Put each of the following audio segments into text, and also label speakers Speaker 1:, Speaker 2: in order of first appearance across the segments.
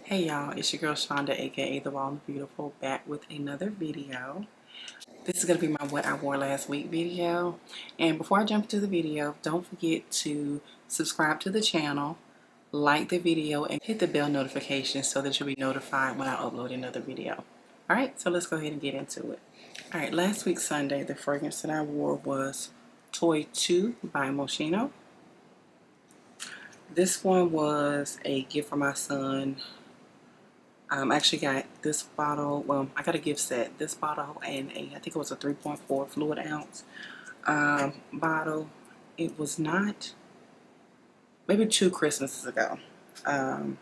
Speaker 1: Hey y'all, it's your girl Shonda, aka The Wild and Beautiful, back with another video. This is going to be my what I wore last week video. And before I jump into the video, don't forget to subscribe to the channel, like the video, and hit the bell notification so that you'll be notified when I upload another video. Alright, so let's go ahead and get into it. Alright, last week Sunday, the fragrance that I wore was Toy 2 by Moschino. This one was a gift for my son. I actually got this bottle, well, I got a gift set, this bottle and I think it was a 3.4 fluid ounce bottle. It was not, maybe 2 Christmases ago. And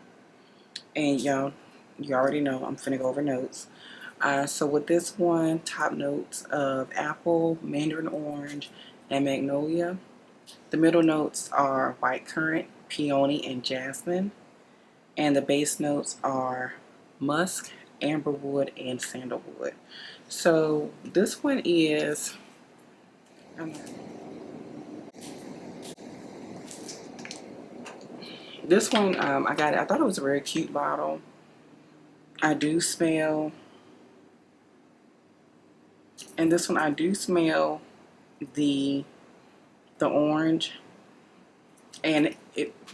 Speaker 1: y'all, you already know I'm finna go over notes. So with this one, top notes of apple, mandarin orange, and magnolia. The middle notes are white currant, peony, and jasmine. And the base notes are musk, amberwood, and sandalwood. So this one is, this one I got it. I thought it was a very cute bottle. I do smell, and this one I do smell the orange, and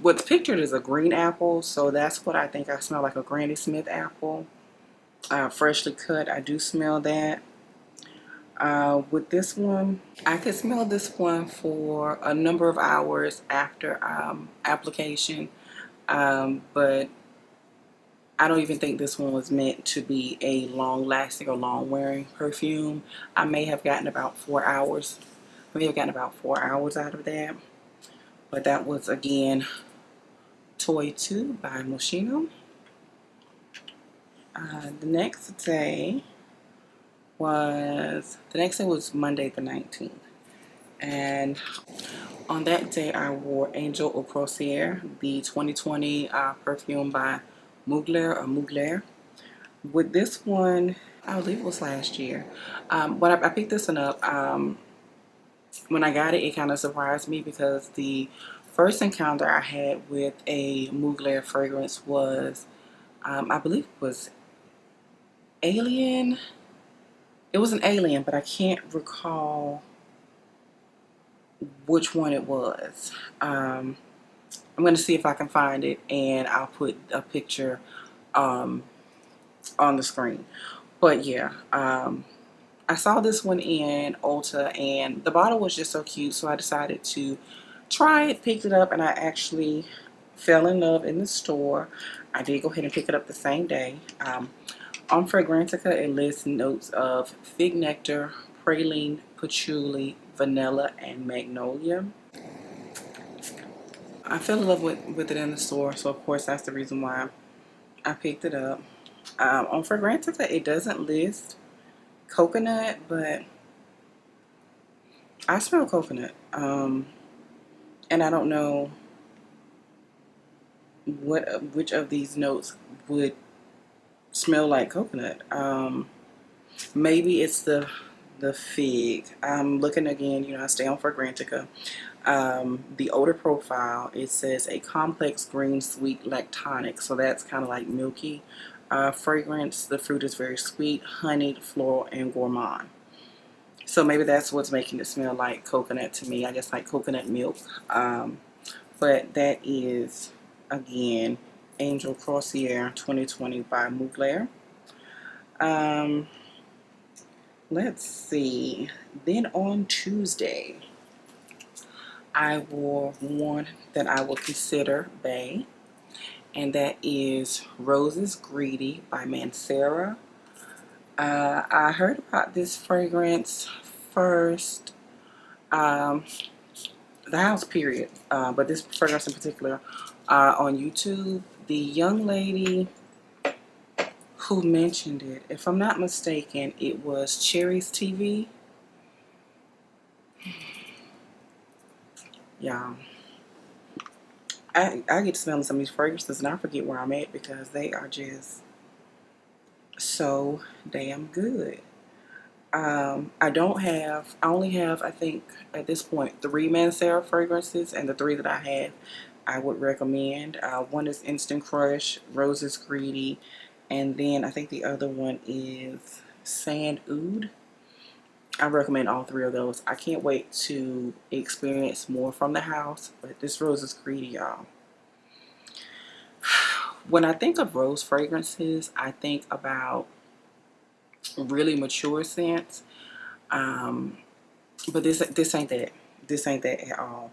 Speaker 1: what's pictured is a green apple, so that's what I think I smell, like a Granny Smith apple, freshly cut. I do smell that. With this one, I could smell this one for a number of hours after application, but I don't even think this one was meant to be a long-lasting or long-wearing perfume. I may have gotten about 4 hours. I may have gotten about 4 hours out of that. But that was, again, Toy 2 by Moschino. The next day was Monday the 19th. And on that day, I wore Angel au CROISIERE, the 2020 perfume by MEMOIRE. With this one, I believe it was last year. When I picked this one up, when I got it, it kind of surprised me because the first encounter I had with a MEMOIRE fragrance was, I believe it was Alien. It was an Alien, but I can't recall which one it was. I'm going to see if I can find it, and I'll put a picture on the screen. But yeah, I saw this one in Ulta, and the bottle was just so cute, so I decided to try it, picked it up, and I actually fell in love in the store. I did go ahead and pick it up the same day. On Fragrantica, it lists notes of fig nectar, praline, patchouli, vanilla, and magnolia. I fell in love with it in the store, so of course that's the reason why I picked it up. On Fragrantica, it doesn't list coconut, but I smell coconut. And I don't know which of these notes would smell like coconut. Maybe it's the fig. I'm looking again, you know, I stay on Fragrantica. The odor profile, it says a complex green sweet lactonic, so that's kind of like milky fragrance. The fruit is very sweet, honeyed, floral, and gourmand. So maybe that's what's making it smell like coconut to me. I guess like coconut milk. But that is, again, Angel CROISIERE 2020 by MEMOIRE. Let's see. Then on Tuesday, I wore one that I would consider bae, and that is Roses Greedy by Mancera. I heard about this fragrance first, the house period, but this fragrance in particular on YouTube. The young lady who mentioned it, if I'm not mistaken, it was Cherry's TV. Yeah, I get to smelling some of these fragrances and I forget where I'm at because they are just so damn good. I only have, I think, at this point, 3 Mancera fragrances, and the 3 that I have, I would recommend. One is Instant Crush, Rose is Greedy, and then I think the other one is Sand Oud. I recommend all three of those. I can't wait to experience more from the house, but this Rose is Greedy, y'all. When I think of rose fragrances, I think about really mature scents. But this ain't that. This ain't that at all.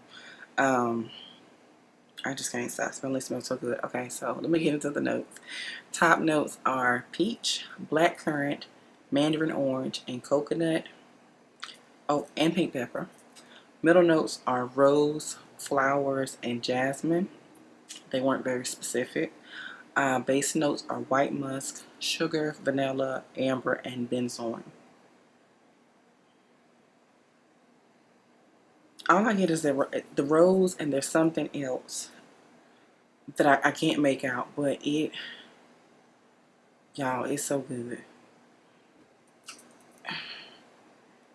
Speaker 1: I just can't stop smelling. It smells so good. Okay, so let me get into the notes. Top notes are peach, blackcurrant, mandarin orange, and coconut. Oh, and pink pepper. Middle notes are rose, flowers, and jasmine. They weren't very specific. Base notes are white musk, sugar, vanilla, amber, and benzoin. All I get is the rose, and there's something else that I can't make out, but y'all, it's so good.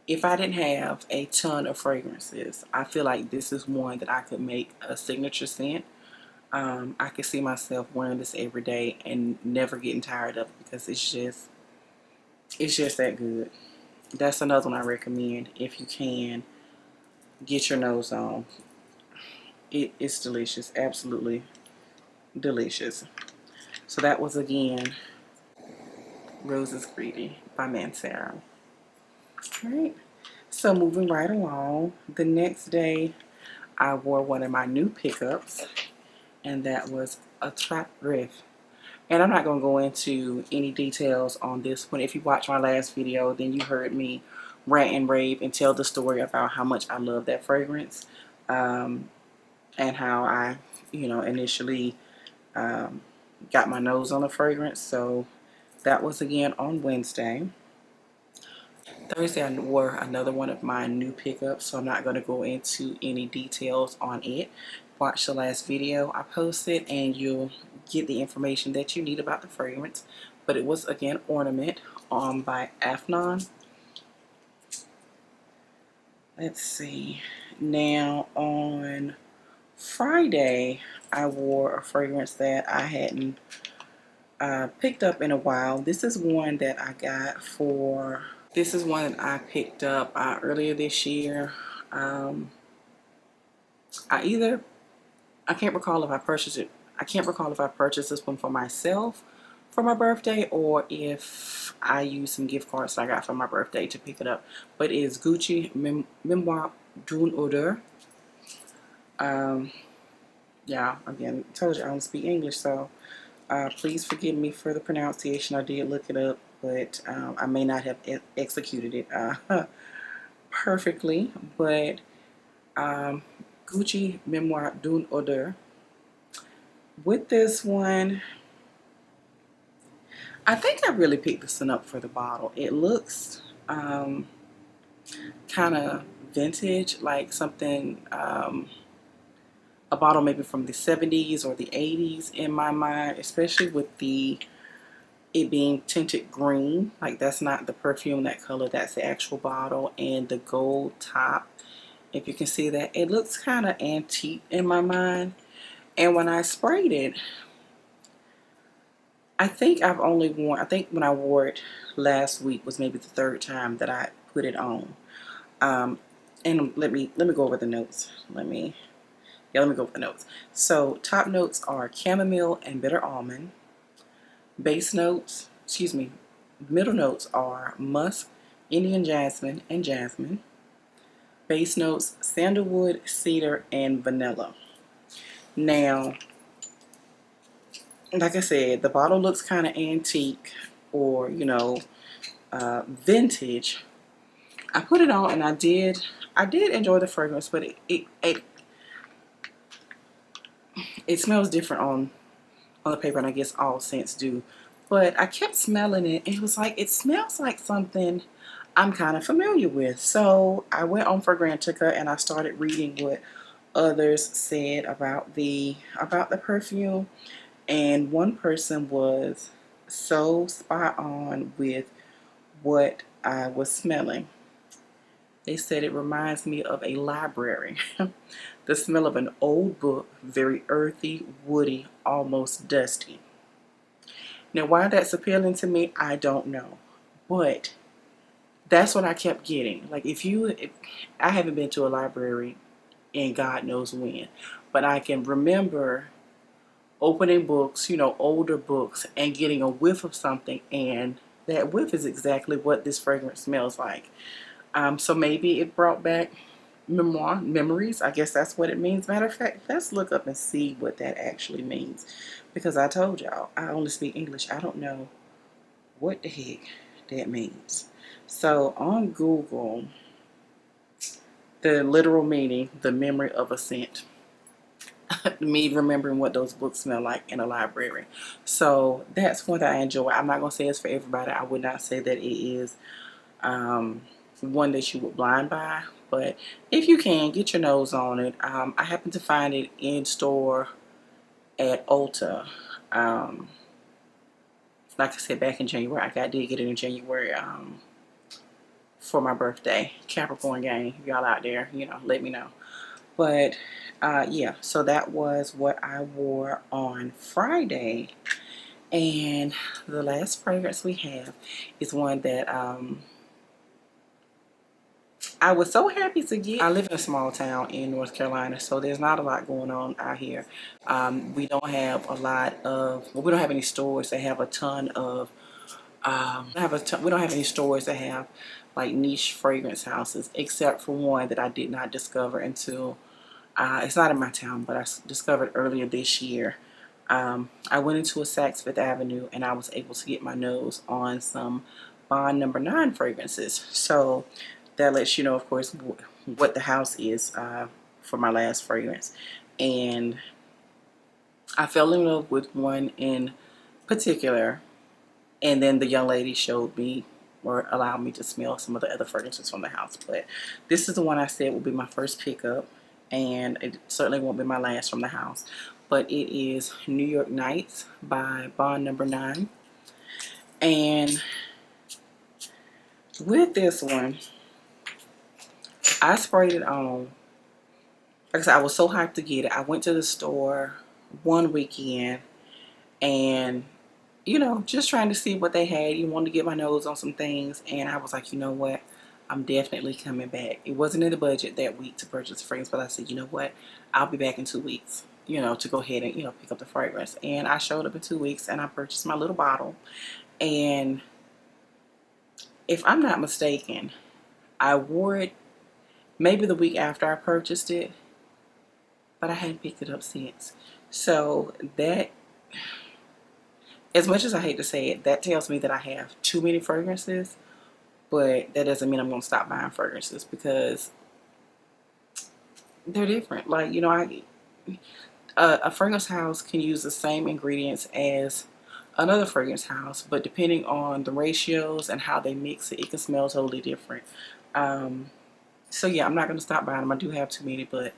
Speaker 1: If I didn't have a ton of fragrances, I feel like this is one that I could make a signature scent. I could see myself wearing this every day and never getting tired of it because it's just that good. That's another one I recommend if you can get your nose on. It's delicious, absolutely delicious. So that was again Rose is Greedy by Mansera. All right. So moving right along, the next day I wore one of my new pickups, and that was ATTRAPE. And I'm not going to go into any details on this one. If you watched my last video, then you heard me rant and rave and tell the story about how much I love that fragrance, and how I, initially got my nose on the fragrance. So that was again on Wednesday. Thursday, I wore another one of my new pickups, so I'm not going to go into any details on it. Watch the last video I posted and you'll get the information that you need about the fragrance. But it was, again, Ornament by Afnan. Let's see. Now, on Friday, I wore a fragrance that I hadn't picked up in a while. This is one that I got for... This is one that I picked up earlier this year. I can't recall if I purchased it. I can't recall if I purchased this one for myself for my birthday or if I used some gift cards that I got for my birthday to pick it up. But it is Gucci Memoire d'une Odeur. Yeah, again, told you I don't speak English, so please forgive me for the pronunciation. I did look it up, but I may not have executed it perfectly. But Gucci Memoire d'une Odeur. With this one, I think I really picked this one up for the bottle. It looks kind of vintage, like something, a bottle maybe from the 70s or the 80s in my mind, especially with it being tinted green. Like, that's not the perfume, that color, that's the actual bottle, and the gold top. If you can see that, it looks kind of antique in my mind. And when I sprayed it, I think when I wore it last week was maybe the third time that I put it on. And let me go over the notes. Let me go over the notes. So top notes are chamomile and bitter almond. Middle notes are musk, Indian jasmine, and jasmine. Base notes, sandalwood, cedar, and vanilla. Now, like I said, the bottle looks kind of antique or, vintage. I put it on and I did enjoy the fragrance, but it smells different on the paper, and I guess all scents do. But I kept smelling it, and it was like, it smells like something I'm kind of familiar with. So I went on Fragrantica and I started reading what others said about the perfume, and one person was so spot on with what I was smelling. They said it reminds me of a library. The smell of an old book, very earthy, woody, almost dusty. Now, why that's appealing to me, I don't know. But that's what I kept getting. Like, if I haven't been to a library in God knows when, but I can remember opening books, you know, older books, and getting a whiff of something, and that whiff is exactly what this fragrance smells like. So maybe it brought back memories. I guess that's what it means. Matter of fact, let's look up and see what that actually means, because I told y'all I only speak English. I don't know what the heck that means. So on Google, the literal meaning, the memory of a scent. Me remembering what those books smell like in a library. So that's what I enjoy. I'm not going to say it's for everybody. I would not say that it is one that you would blind buy. But if you can, get your nose on it. I happen to find it in store at Ulta. Like I said, back in January. Did get it in January for my birthday. Capricorn gang. Y'all out there, you know, let me know. But yeah, so that was what I wore on Friday. And the last fragrance we have is one that I was so happy to get. I live in a small town in North Carolina, so there's not a lot going on out here. We don't have a lot of, well, we don't have any stores that have a ton of, we don't have any stores that have like niche fragrance houses, except for one that I did not discover until, it's not in my town, but I discovered earlier this year. I went into a Saks Fifth Avenue and I was able to get my nose on some Bond No. 9 fragrances. So that lets you know, of course, what the house is for my last fragrance. And I fell in love with one in particular, and then the young lady showed me or allowed me to smell some of the other fragrances from the house. But this is the one I said will be my first pickup, and it certainly won't be my last from the house. But it is New York Nights by Bond No. 9. And with this one, I sprayed it on. Like I said, I was so hyped to get it. I went to the store one weekend and, you know, just trying to see what they had. You wanted to get my nose on some things. And I was like, you know what? I'm definitely coming back. It wasn't in the budget that week to purchase the fragrance, but I said, you know what? I'll be back in 2 weeks, you know, to go ahead and, you know, pick up the fragrance. And I showed up in 2 weeks and I purchased my little bottle. And if I'm not mistaken, I wore it maybe the week after I purchased it, but I hadn't picked it up since. So that, as much as I hate to say it, that tells me that I have too many fragrances, but that doesn't mean I'm going to stop buying fragrances, because they're different. Like, you know, a fragrance house can use the same ingredients as another fragrance house, but depending on the ratios and how they mix it, it can smell totally different. So yeah, I'm not going to stop buying them. I do have too many, but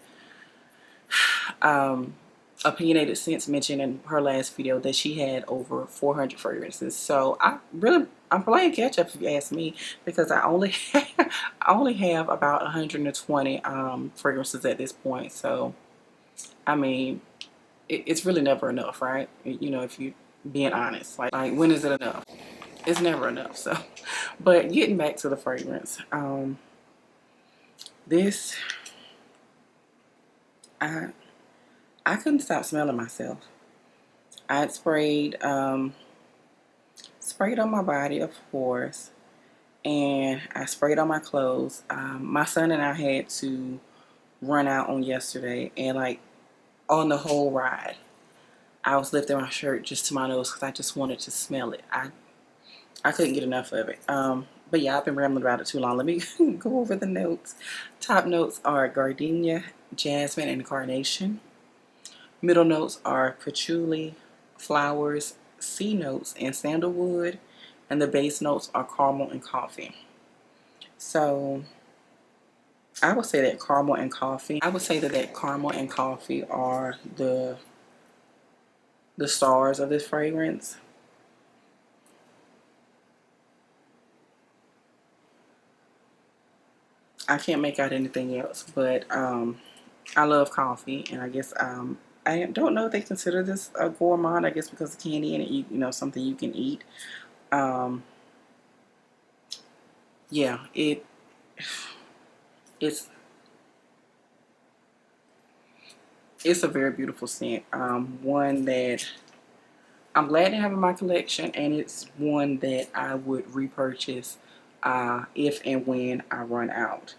Speaker 1: Opinionated Scents mentioned in her last video that she had over 400 fragrances. So I'm playing catch up if you ask me, because I only have about 120 fragrances at this point. So I mean, it's really never enough, right? You know, if you being honest, like when is it enough? It's never enough. So, but getting back to the fragrance, this I couldn't stop smelling myself. I had sprayed on my body, of course, and I sprayed on my clothes. My son and I had to run out on yesterday, and like on the whole ride, I was lifting my shirt just to my nose because I just wanted to smell it. I couldn't get enough of it. But yeah, I've been rambling about it too long. Let me go over the notes. Top notes are gardenia, jasmine, and carnation. Middle notes are patchouli, flowers, C notes, and sandalwood. And the base notes are caramel and coffee. So I would say that caramel and coffee are the stars of this fragrance. I can't make out anything else, but I love coffee, and I guess I don't know if they consider this a gourmand. I guess because of candy in it, you know, something you can eat. Um, yeah, it's it's a very beautiful scent. One that I'm glad to have in my collection, and it's one that I would repurchase if and when I run out.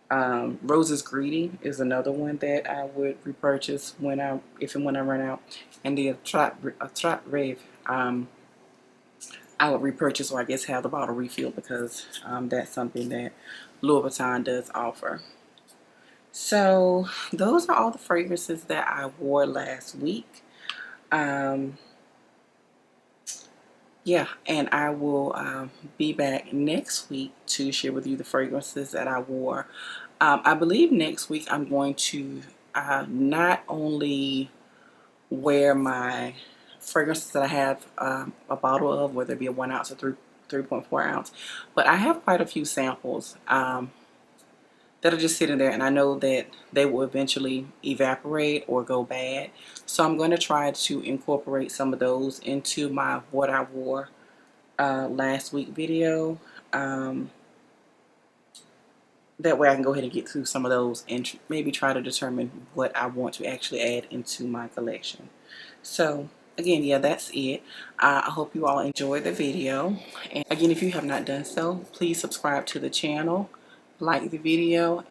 Speaker 1: Rose's Greedy is another one that I would repurchase if and when I run out. And the ATTRAPE I would repurchase, or I guess have the bottle refilled, because that's something that Louis Vuitton does offer. So those are all the fragrances that I wore last week. Yeah, and I will be back next week to share with you the fragrances that I wore. I believe next week I'm going to not only wear my fragrances that I have a bottle of, whether it be a 1 ounce or 3.4 ounce, but I have quite a few samples that are just sitting there, and I know that they will eventually evaporate or go bad. So I'm going to try to incorporate some of those into my what I wore last week video. That way I can go ahead and get through some of those and maybe try to determine what I want to actually add into my collection. So again, yeah, that's it. I hope you all enjoyed the video. And again, if you have not done so, please subscribe to the channel, like the video,